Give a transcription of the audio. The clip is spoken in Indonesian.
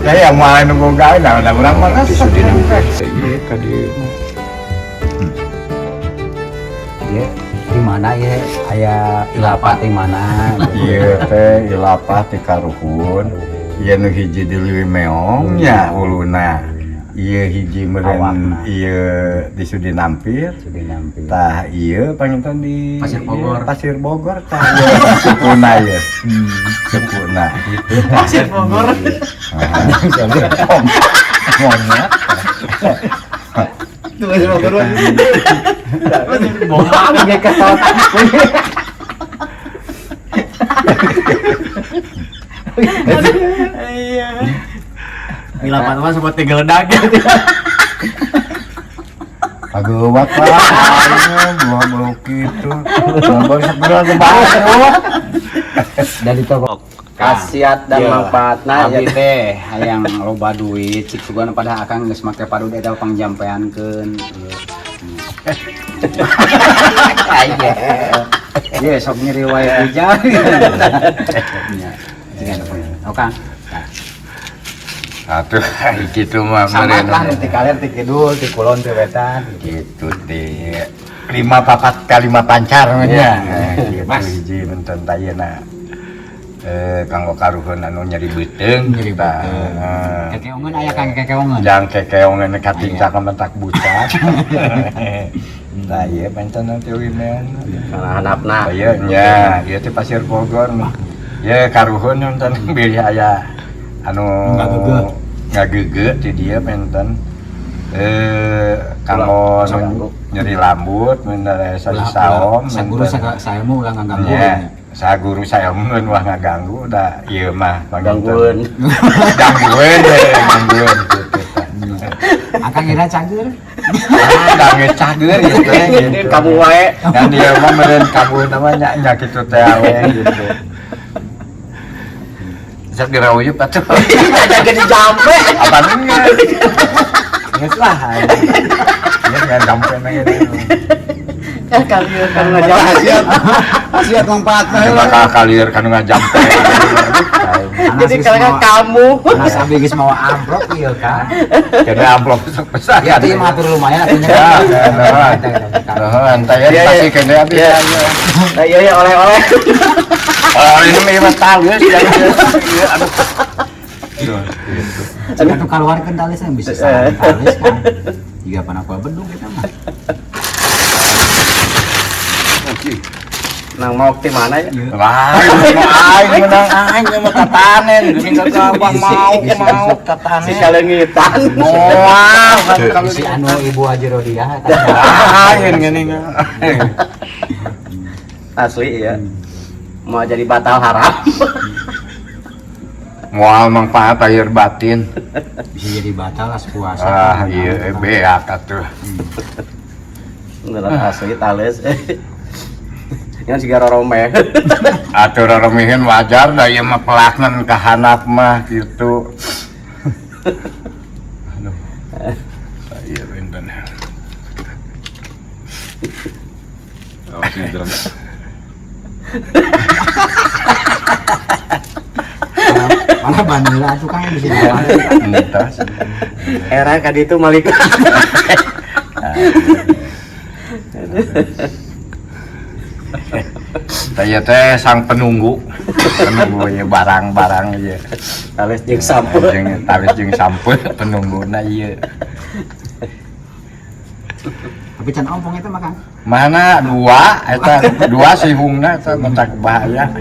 Saya yang malah nunggu gawe dah urang mah geus dinangkek. Ieu ka dieu. Dia di mana ya? Aya ilapat di mana? Ieu teh ilapat di Karuhun. Ieu nu hiji di Leuwi Meong nya uluna. Ieu hiji meureun ieu di Sudinampir. Tah ieu panginten di Pasir Bogor tah sepuna ieu. Sepuna gitu. Pasir Bogor. Ngomongnya. Tuh Pasir Bogor. Bohong ge kesot. Iya. Milapan mah seperti geledak gitu. Agewat lah, belum gitu. Baru sebenarnya ngebahas Dan itu khasiat dan manfaatna ya teh hayang loba duit cik sugana pada akang geus make parude eta pangjampeankeun. Aya. Ye sok nyeri wae hujan. Oke. Atuh gitu mah Samat lah ti kaler ti kidul ti kulon ti wetan gitu di 5-4 kali 5 pancar mah nya. Gitu hiji benten tayeuna. Kanggo Karuhun anu nyeri beuteung kita. kekeongeun aya kang kekeongeun. Jang kekeongeun katingkak mentak bucat. Nah ieu benten nanti wimeun. Kana handapna. Ieu nya, ieu teh Pasir Bogor. Ieu Karuhun benten bilih aya anu ngagege ti dia benten kanggo nyeri lambut mun saom saguru saya mau ulah ngaganggu. Saguru saya mun wah ngaganggu da ieu mah Ganggueun. ganggueun gitu. Akang kira cager. Da ngecageur gitu gitu. Kamu wae. Dan dia mah meureun kamu namanya nya kitu teh awe gitu. Sok diraweuh atuh. Jadi jampe. Apanya? Geus lah. Ieu enggak jampe na gitu. Kan ngajak Khasiat manfaatna. Bakal kalieur kan ngajampe. Jadi kalau kamu Anas abi geus mawa amplop ieu kan. Kena amplop sok besar. Ya teh matur lumayan atunya. Ya, entah ya pasti kena abi. iya oleh-oleh. Oh, ini mah talis ya. Atuh kaluarkeun talis yang bisa sareng talis kan. Jiga panapa bedug kita mah. Nang mau ke mana ya? Wah, aing menang aing mah katanen, geuning ka abang mau katanen. Si kalengitan. Moal Kalau si anu ibu Haji Rodiah aing geuning. Asli ya. Mau jadi batal haram. Moal manfaat air batin. bisa jadi batal lah puasa. Ah, iya beak atuh. Beneran asli tales. Yang siga roromeh. Atuh roromihin wajar da ieu mah pelaknan ka hanap mah kitu. Aduh. Ieu benten. Oke, drum. Malah Bandila tuh kan bisa jalan. Entas. Era ka ditu malik. Saya teh sang penunggu ya barang-barang ieu. Tales jeung sampul. Tales jeung sampul penungguna ieu. Tapi can ompong itu makan. Mana dua eta dua sihungna eta mentak bahaya.